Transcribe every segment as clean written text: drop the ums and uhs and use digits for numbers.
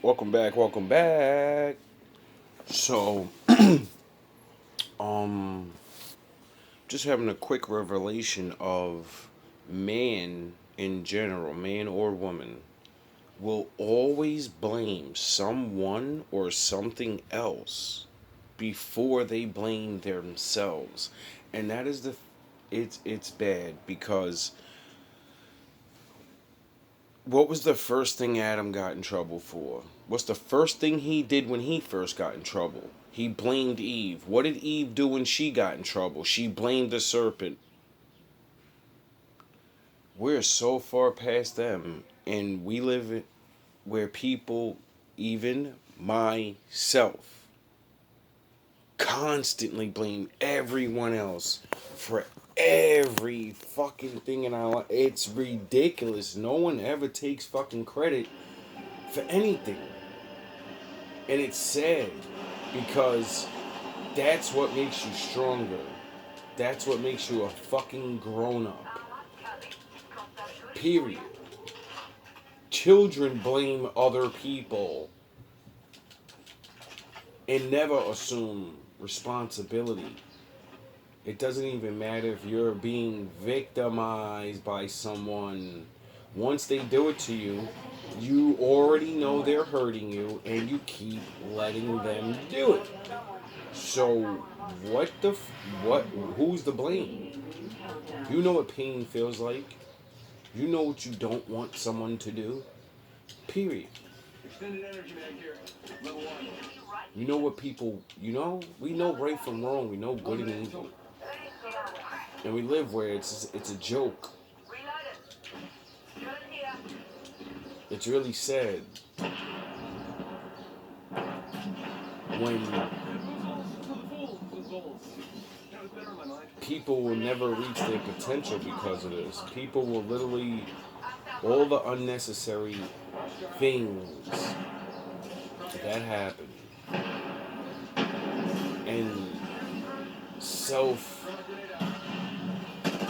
Welcome back, welcome back. So, um, just having a quick revelation of man in general, man or woman, will always blame someone or something else before they blame themselves. And that is it's bad because what was the first thing Adam got in trouble for? What's the first thing he did when he first got in trouble? He blamed Eve. What did Eve do when she got in trouble? She blamed the serpent. We're so far past them, and we live where people, even myself, constantly blame everyone else for every fucking thing in our life. It's ridiculous. No one ever takes fucking credit for anything. And it's sad because that's what makes you stronger. That's what makes you a fucking grown up. Period. Children blame other people and never assume responsibility. It doesn't even matter if you're being victimized by someone. Once they do it to you, you already know they're hurting you and you keep letting them do it. So, what, who's the blame? You know what pain feels like. You know what you don't want someone to do. Period. You know what people, we know right from wrong. We know good and evil. And we live where it's a joke. It's really sad when people will never reach their potential because of this. People will literally, all the unnecessary things that happen and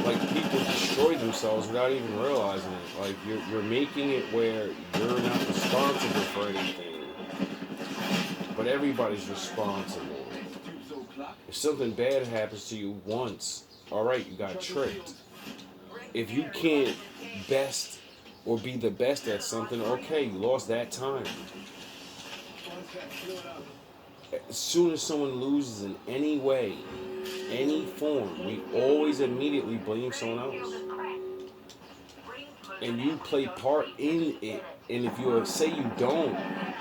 like people destroy themselves without even realizing it. Like you're making it where you're not responsible for anything, but everybody's responsible. If something bad happens to you once, all right, you got tricked. If you can't best or be the best at something, okay, you lost that time. As soon as someone loses in any way, any form, we always immediately blame someone else. And you play part in it. And if you say you don't,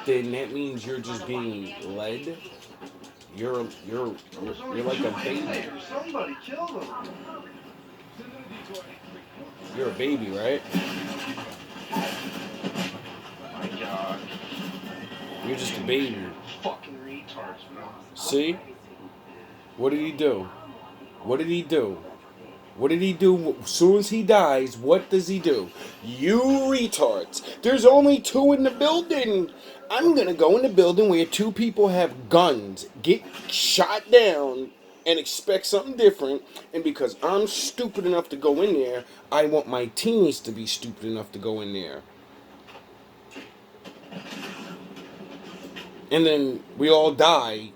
then that means you're just being led. You're like a baby. Somebody killed him. You're a baby, right? My God. You're just a baby. Fucking retards, bro. See? What did he do? What did he do? What did he do? As soon as he dies, what does he do? You retards. There's only two in the building. I'm gonna go in the building where two people have guns, get shot down, and expect something different. And because I'm stupid enough to go in there, I want my teammates to be stupid enough to go in there. And then we all die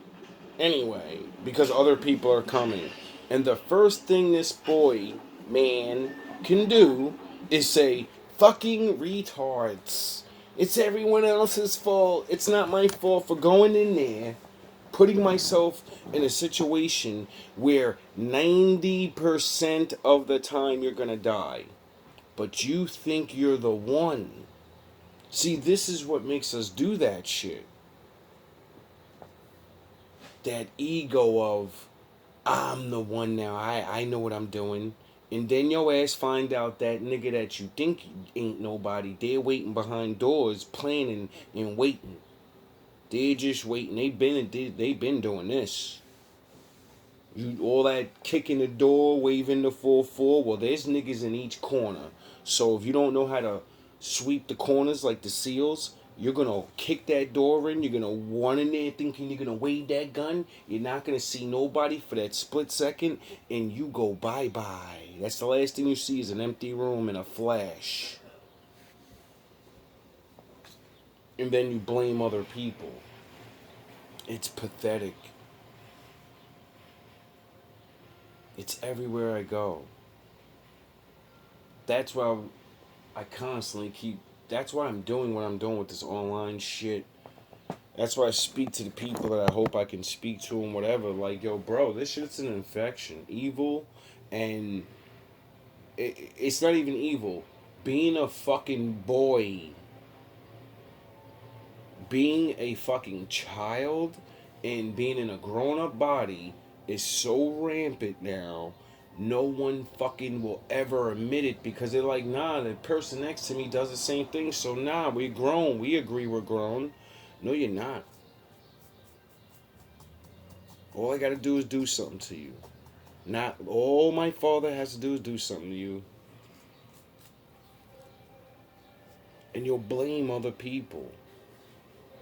anyway because other people are coming. And the first thing this boy, man, can do is say, fucking retards. It's everyone else's fault. It's not my fault for going in there, putting myself in a situation where 90% of the time you're going to die. But you think you're the one. See, this is what makes us do that shit. That ego of, I'm the one now. I know what I'm doing. And then your ass find out that nigga that you think ain't nobody, they're waiting behind doors, planning and waiting. They're just waiting. They been doing this. You all that kicking the door, waving the 4-4. Well, there's niggas in each corner. So if you don't know how to sweep the corners like the SEALs, you're gonna kick that door in. You're gonna run in there thinking you're gonna wave that gun. You're not gonna see nobody for that split second, and you go bye bye. That's the last thing you see is an empty room and a flash. and then you blame other people. It's pathetic. It's everywhere I go. That's why I constantly keep. That's why I'm doing what I'm doing with this online shit. That's why I speak to the people that I hope I can speak to and whatever. Like, yo, bro, this shit's an infection. Evil, and it's not even evil. Being a fucking boy, being a fucking child, and being in a grown up body is so rampant now. No one fucking will ever admit it because they're like, nah, the person next to me does the same thing, so nah, we're grown. We agree we're grown. No, you're not. All I gotta do is do something to you. Not all my father has to do is do something to you. And you'll blame other people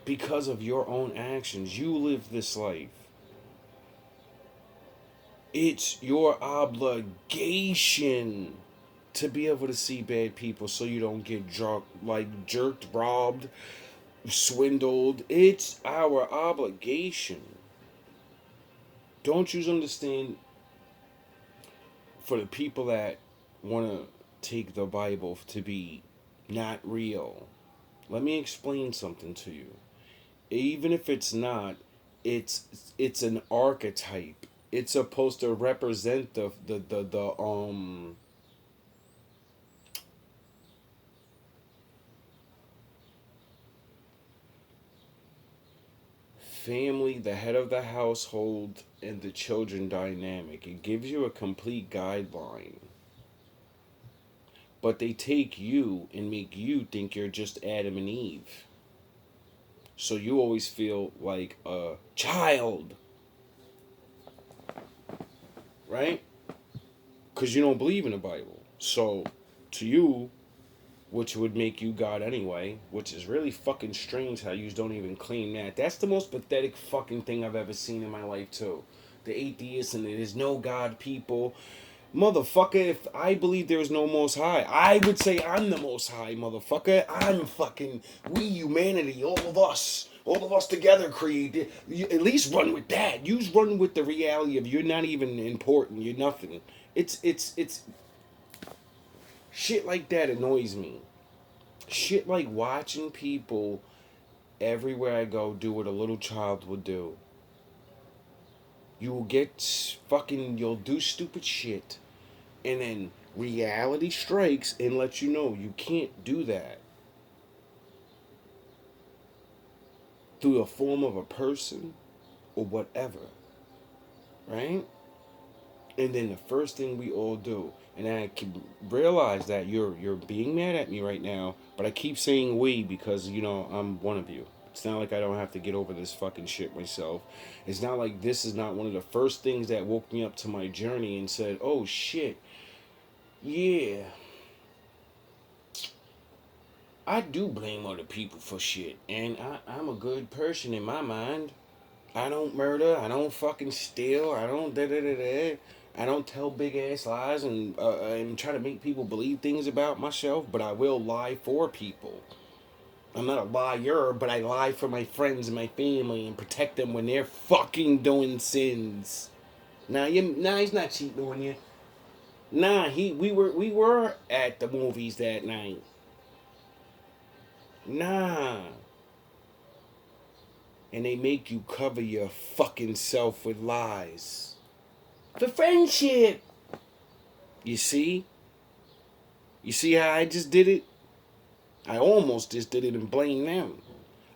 because of your own actions. You live this life. It's your obligation to be able to see bad people so you don't get drunk, like jerked, robbed, swindled. It's our obligation. Don't you understand? For the people that want to take the Bible to be not real, let me explain something to you. Even if it's not, it's an archetype. It's supposed to represent the family, the head of the household, and the children dynamic. It gives you a complete guideline. But they take you and make you think you're just Adam and Eve. So you always feel like a child, right? Because you don't believe in the Bible. So to you, which would make you God anyway, which is really fucking strange how you don't even claim that. That's the most pathetic fucking thing I've ever seen in my life, too. The atheists and there's no God people. Motherfucker, if I believe there is no Most High, I would say I'm the Most High, motherfucker. I'm fucking, we humanity, all of us together created. You at least run with that. You run with the reality of you're not even important, you're nothing. It's, shit like that annoys me. Shit like watching people everywhere I go do what a little child would do. You will get fucking, you'll do stupid shit. And then reality strikes and lets you know you can't do that through the form of a person or whatever, right? And then the first thing we all do, and I can realize that you're being mad at me right now, but I keep saying we because I'm one of you. It's not like I don't have to get over this fucking shit myself. It's not like this is not one of the first things that woke me up to my journey and said, "Oh shit, yeah, I do blame other people for shit, and I'm a good person in my mind. I don't murder, I don't fucking steal, I don't da da da da. I don't tell big ass lies and try to make people believe things about myself, but I will lie for people. I'm not a liar, but I lie for my friends and my family and protect them when they're fucking doing sins. Nah, he's not cheating on you. Nah, we were at the movies that night. Nah. And they make you cover your fucking self with lies. For friendship. You see? You see how I just did it? I almost just did it and blamed them.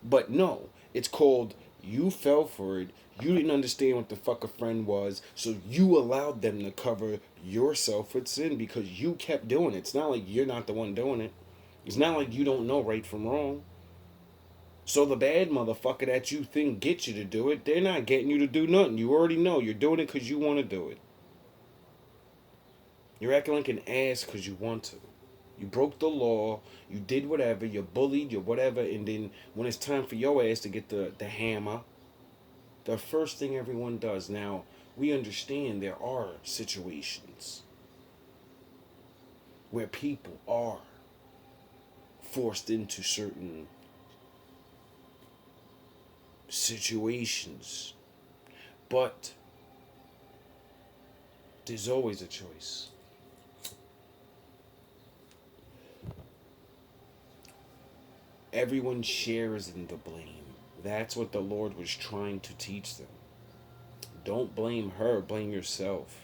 But no, it's called you fell for it. You didn't understand what the fuck a friend was, so you allowed them to cover yourself with sin because you kept doing it. It's not like you're not the one doing it. It's not like you don't know right from wrong. So the bad motherfucker that you think gets you to do it, they're not getting you to do nothing. You already know you're doing it because you want to do it. You're acting like an ass because you want to. You broke the law, you did whatever, you're bullied, you're whatever, and then when it's time for your ass to get the hammer, the first thing everyone does. Now, we understand there are situations where people are forced into certain situations. But there's always a choice. Everyone shares in the blame. That's what the Lord was trying to teach them. Don't blame her, blame yourself.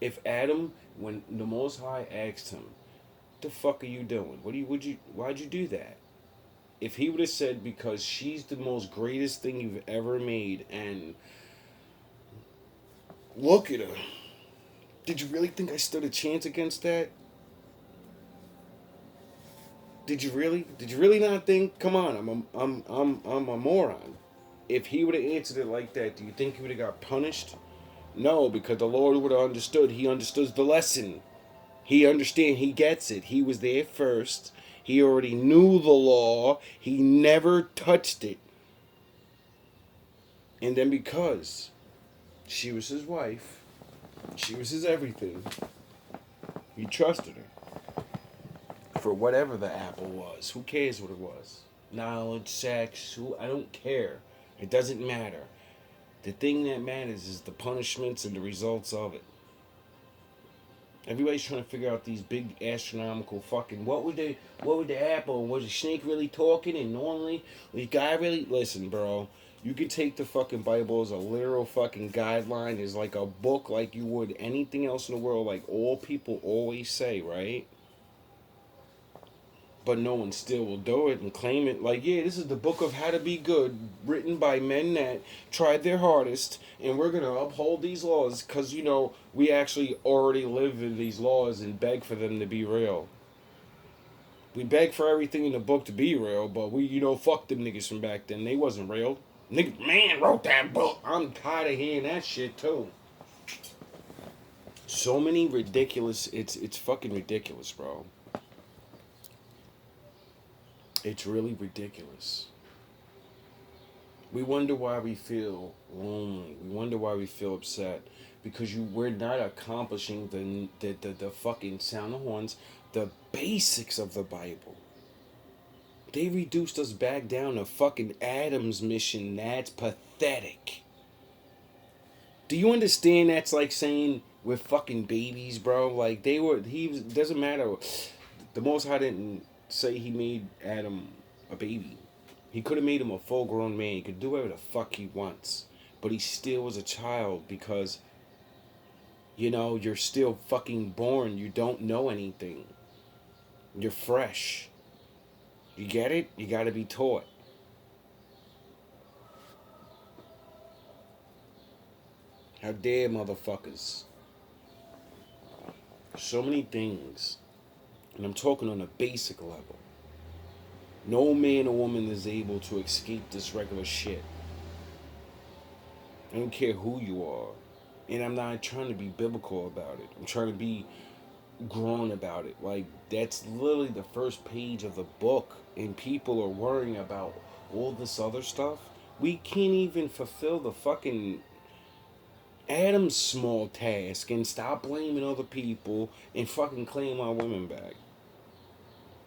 If Adam, when the Most High asked him, "The fuck are you doing? Why'd you do that?" If he would have said, "Because she's the most greatest thing you've ever made," and look at her, did you really think I stood a chance against that? Did you really? Did you really not think? Come on, I'm a moron. If he would have answered it like that, do you think he would have got punished? No, because the Lord would have understood. He understood the lesson. He understand. He gets it. He was there first. He already knew the law. He never touched it. And then because she was his wife, she was his everything, he trusted her. For whatever the apple was. Who cares what it was? Knowledge, sex, I don't care. It doesn't matter. The thing that matters is the punishments and the results of it. Everybody's trying to figure out these big astronomical fucking what would the apple, was the snake really talking, and normally the guy really listen, bro. You could take the fucking Bible as a literal fucking guideline, as like a book, like you would anything else in the world, like all people always say, right? But no one still will do it and claim it like, yeah, this is the book of how to be good, written by men that tried their hardest, and we're going to uphold these laws because, we actually already live in these laws and beg for them to be real. We beg for everything in the book to be real, but we, fuck them niggas from back then. They wasn't real. Nigga, man wrote that book. I'm tired of hearing that shit, too. So many ridiculous, it's fucking ridiculous, bro. It's really ridiculous. We wonder why we feel lonely. We wonder why we feel upset. Because we're not accomplishing the fucking sound the horns, the basics of the Bible. They reduced us back down to fucking Adam's mission. That's pathetic. Do you understand that's like saying we're fucking babies, bro? Like doesn't matter. The Most High didn't say he made Adam a baby. He could have made him a full grown man. He could do whatever the fuck he wants. But he still was a child because, you're still fucking born. You don't know anything. You're fresh. You get it? You gotta be taught. How dare motherfuckers. So many things. And I'm talking on a basic level. No man or woman is able to escape this regular shit. I don't care who you are. And I'm not trying to be biblical about it. I'm trying to be grown about it. Like, that's literally the first page of the book. And people are worrying about all this other stuff. We can't even fulfill the fucking Adam's small task and stop blaming other people and fucking claim our women back.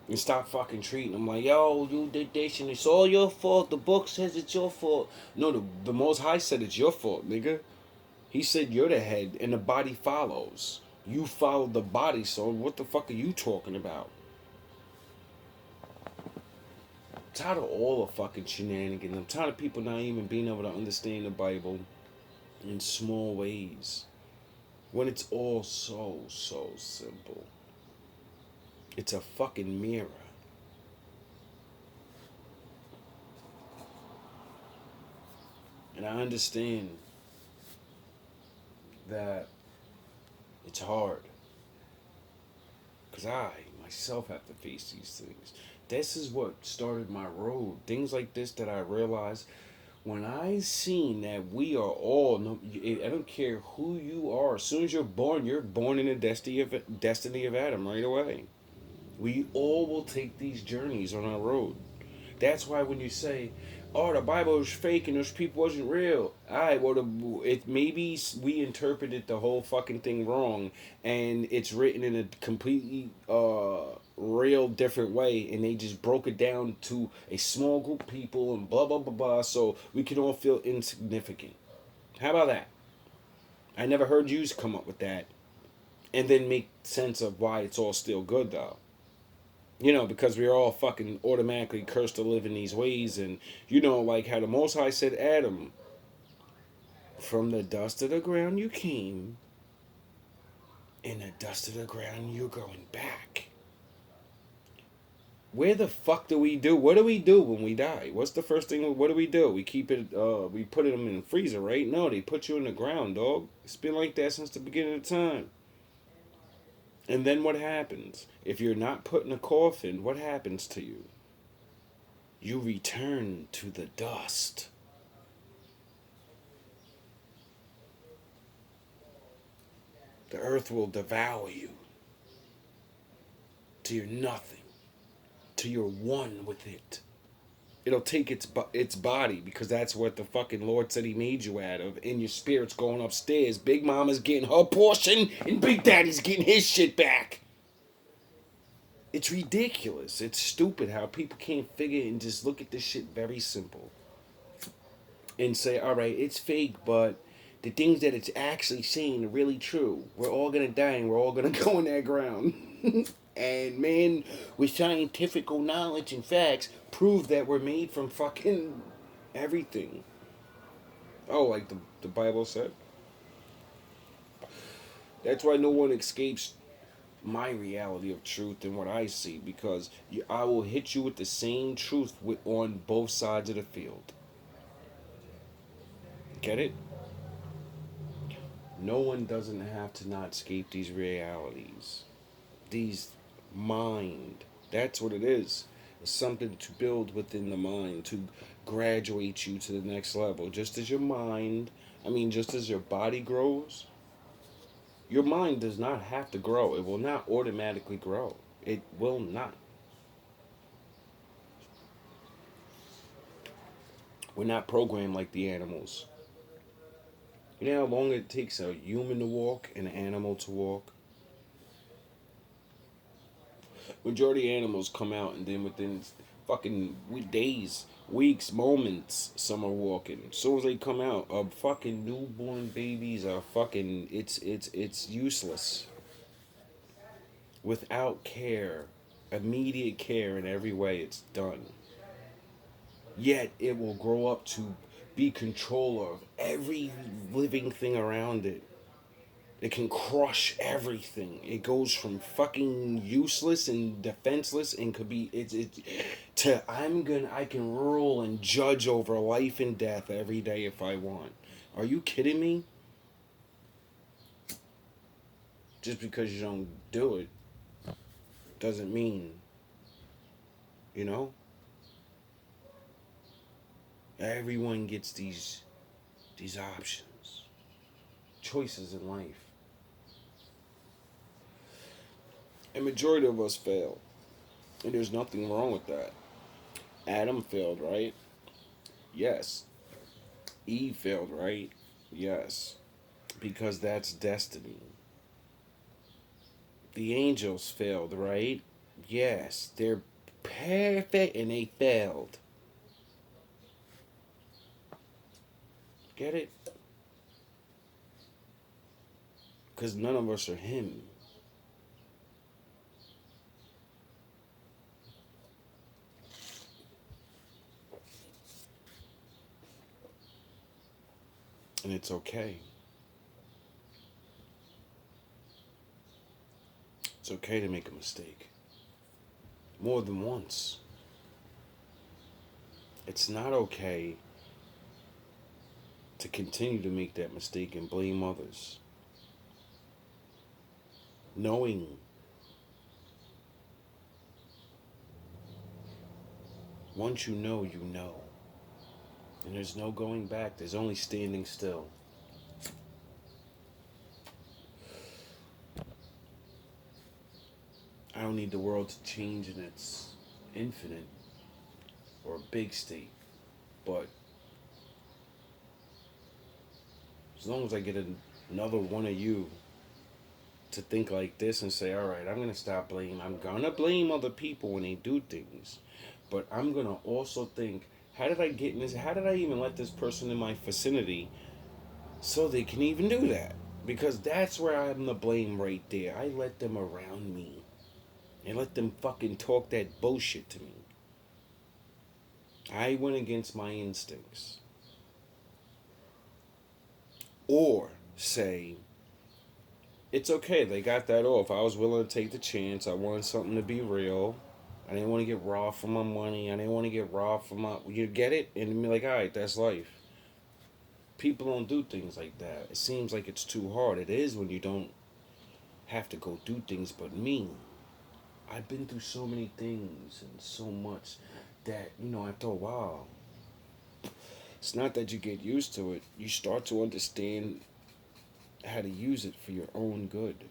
And stop fucking treating them like, yo, you did this and it's all your fault. The book says it's your fault. No, the Most High said it's your fault, nigga. He said you're the head and the body follows. You follow the body, so what the fuck are you talking about? I'm tired of all the fucking shenanigans. I'm tired of people not even being able to understand the Bible in small ways. When it's all so simple. It's a fucking mirror. And I understand that it's hard. Because I, myself, have to face these things. This is what started my road. Things like this that I realized when I seen that we are all, I don't care who you are. As soon as you're born in the destiny of Adam right away. We all will take these journeys on our road. That's why when you say, oh, the Bible is fake and those people wasn't real. All right, well, it maybe we interpreted the whole fucking thing wrong, and it's written in a completely real different way, and they just broke it down to a small group of people and blah blah blah blah, so we can all feel insignificant. How about that? I never heard yous come up with that, and then make sense of why it's all still good though. You know, because we're all fucking automatically cursed to live in these ways. And, you know, like how the Most High said, Adam, from the dust of the ground you came, in the dust of the ground you're going back. Where the fuck do we do? What do we do when we die? What's the first thing? What do? We keep it, we put them in the freezer, right? No, they put you in the ground, dog. It's been like that since the beginning of time. And then what happens? If you're not put in a coffin, what happens to you? You return to the dust. The earth will devour you. Till you're nothing. Till you're one with it. It'll take its body, because that's what the fucking Lord said he made you out of. And your spirit's going upstairs. Big Mama's getting her portion, and Big Daddy's getting his shit back. It's ridiculous. It's stupid how people can't figure and just look at this shit very simple. And say, alright, it's fake, but the things that it's actually saying are really true. We're all gonna die and we're all gonna go in that ground. And man, with scientific knowledge and facts, prove that we're made from fucking everything. Oh, like the Bible said. That's why no one escapes my reality of truth and what I see, because I will hit you with the same truth on both sides of the field. Get it? No one doesn't have to not escape these realities. These mind. That's what it is. It's something to build within the mind, to graduate you to the next level. Just as your mind, just as your body grows, your mind does not have to grow. It will not automatically grow. It will not. We're not programmed like the animals. You know how long it takes a human to walk and an animal to walk? Majority of animals come out and then within fucking days, weeks, moments, some are walking. As soon as they come out, fucking newborn babies are fucking, it's useless. Without care, immediate care in every way, it's done. Yet it will grow up to be controller of every living thing around it. It can crush everything. It goes from fucking useless and defenseless and could be to I can rule and judge over life and death every day if I want. Are you kidding me? Just because you don't do it doesn't mean, you know? Everyone gets these options, choices in life. And majority of us fail. And there's nothing wrong with that. Adam failed, right? Yes. Eve failed, right? Yes. Because that's destiny. The angels failed, right? Yes. They're perfect and they failed. Get it? Because none of us are him. And it's okay. It's okay to make a mistake. More than once. It's not okay to continue to make that mistake and blame others. Knowing once you know, you know. And there's no going back. There's only standing still. I don't need the world to change in its infinite or a big state. But as long as I get another one of you to think like this and say, all right, I'm going to stop blaming. I'm going to blame other people when they do things. But I'm going to also think, how did I get in this? How did I even let this person in my vicinity so they can even do that? Because that's where I'm the blame right there. I let them around me and let them fucking talk that bullshit to me. I went against my instincts. Or say, it's okay, they got that off. I was willing to take the chance. I wanted something to be real. I didn't want to get robbed for my money. I didn't want to get robbed for my. You get it? And be like, all right, that's life. People don't do things like that. It seems like it's too hard. It is when you don't have to go do things. But me, I've been through so many things and so much that, after a while, it's not that you get used to it. You start to understand how to use it for your own good.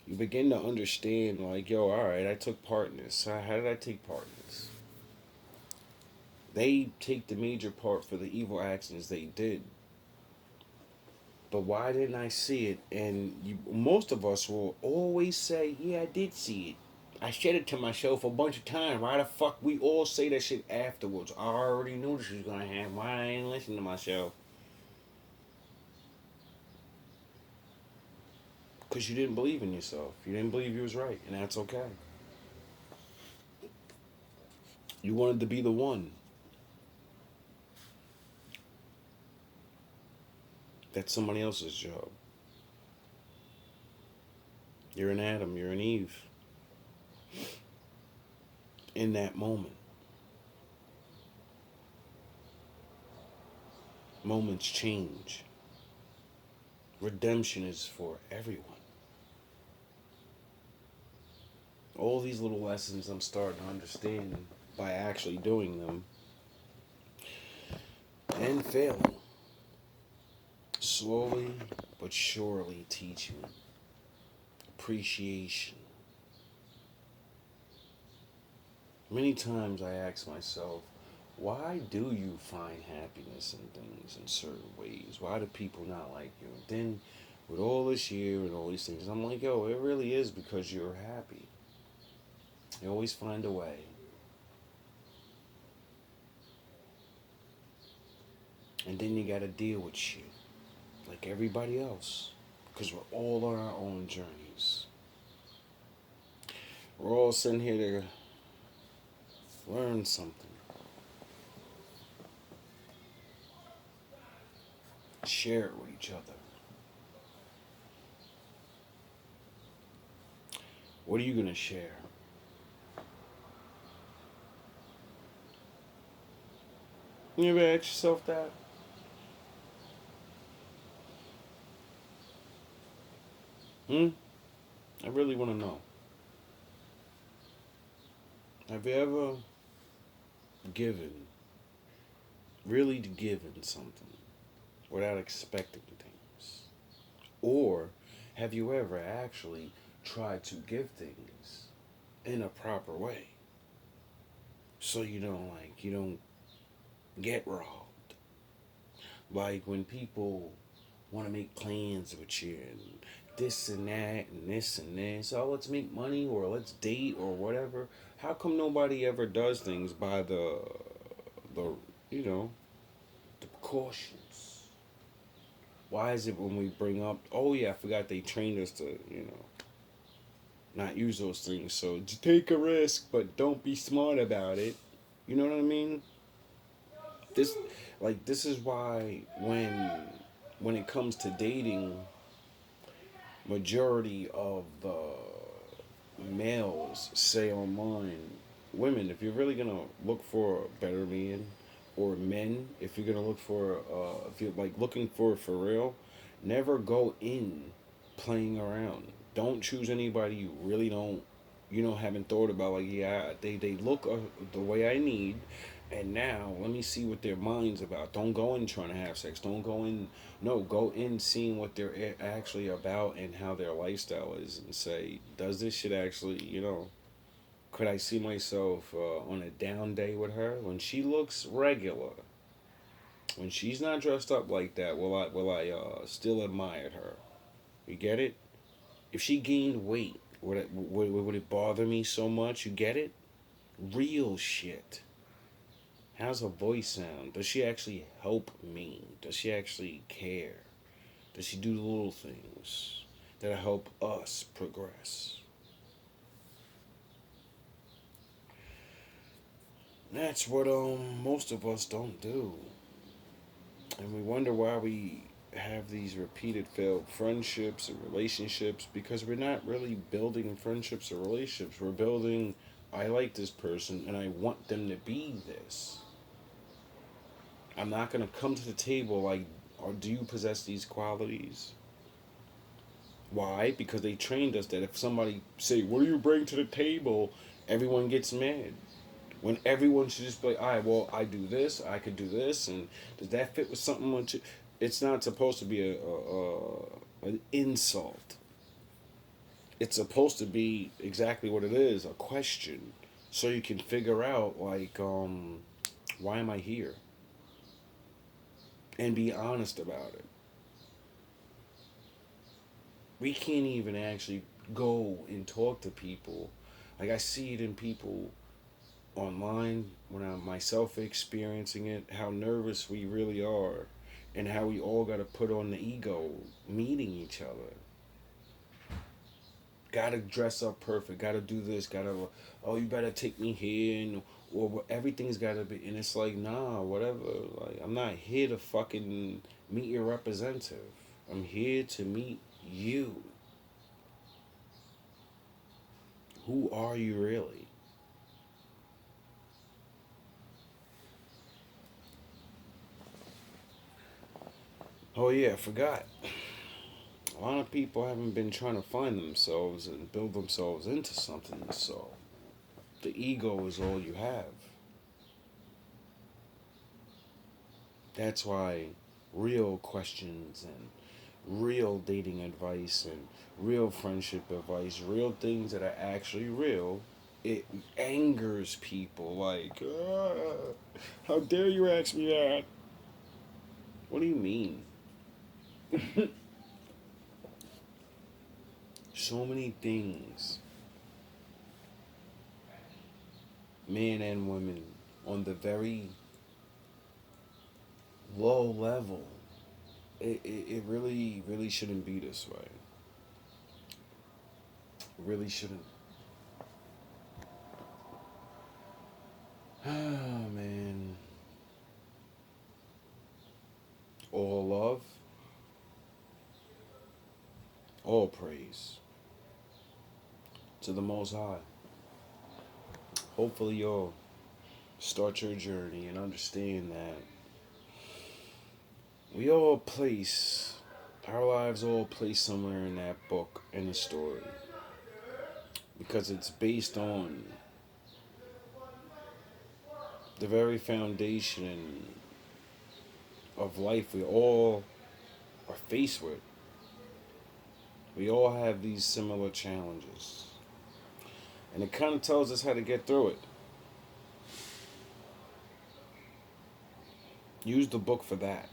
You begin to understand, like, yo, all right, I took part in this. So how did I take part in this? They take the major part for the evil actions they did. But why didn't I see it? And most of us will always say, yeah, I did see it. I said it to myself a bunch of times. Why the fuck we all say that shit afterwards? I already knew this was gonna happen. Why I ain't listen to myself? Because you didn't believe in yourself. You didn't believe you was right, and that's okay. You wanted to be the one. That's somebody else's job. You're an Adam, you're an Eve. In that moment. Moments change. Redemption is for everyone. All these little lessons I'm starting to understand by actually doing them and failing. Slowly but surely teaching appreciation. Many times I ask myself, why do you find happiness in things in certain ways? Why do people not like you? And then with all this year and all these things, I'm like, yo, it really is because you're happy. You always find a way. And then you gotta deal with shit like everybody else. Because we're all on our own journeys. We're all sitting here to learn something. Share it with each other. What are you gonna share? You ever ask yourself that? I really want to know. Have you ever given, really given something without expecting things? Or have you ever actually tried to give things in a proper way so you don't get robbed? Like when people want to make plans with you and this and that and this and this. Oh, let's make money or let's date or whatever. How come nobody ever does things by the you know the precautions? Why is it when we bring up, oh yeah, I forgot they trained us to not use those things. So take a risk, but don't be smart about it. You know what I mean? This this is why when it comes to dating, majority of the males say online, women, if you're really gonna look for a better man, or men, if you're gonna look for, if you're like looking for real, never go in playing around. Don't choose anybody you really don't, haven't thought about. Like, yeah, they look the way I need, and now let me see what their mind's about. Don't go in trying to have sex. Don't go in. No, go in seeing what they're actually about and how their lifestyle is, and say, does this shit actually, Could I see myself on a down day with her when she looks regular? When she's not dressed up like that, will I still admire her? You get it? If she gained weight, would it bother me so much? You get it? Real shit. How's her voice sound? Does she actually help me? Does she actually care? Does she do the little things that help us progress? That's what most of us don't do. And we wonder why we have these repeated failed friendships and relationships because we're not really building friendships or relationships. We're building, I like this person and I want them to be this. I'm not going to come to the table like, or do you possess these qualities? Why? Because they trained us that if somebody say, "What do you bring to the table?" everyone gets mad. When everyone should just be like, "All right, well, I do this, I could do this, and does that fit with something?" It's not supposed to be an insult. It's supposed to be exactly what it is, a question, so you can figure out like, why am I here, and be honest about it. We can't even actually go and talk to people. Like I see it in people online when I'm myself experiencing it, how nervous we really are, and how we all got to put on the ego meeting each other. Got to dress up perfect. Got to do this. Got to, oh, you better take me here, and or everything's got to be. And it's like, nah, whatever. Like I'm not here to fucking meet your representative. I'm here to meet you. Who are you really? Oh yeah, I forgot. A lot of people haven't been trying to find themselves and build themselves into something. So the ego is all you have. That's why real questions and real dating advice and real friendship advice, real things that are actually real, it angers people. Like, how dare you ask me that? What do you mean? So many things, men and women, on the very low level. It really, really shouldn't be this way. It really shouldn't. Oh, man. All love, all praise to the Most High. Hopefully, you'll start your journey and understand that we all place, our lives all place somewhere in that book, in the story. Because it's based on the very foundation of life we all are faced with. We all have these similar challenges. And it kind of tells us how to get through it. Use the book for that.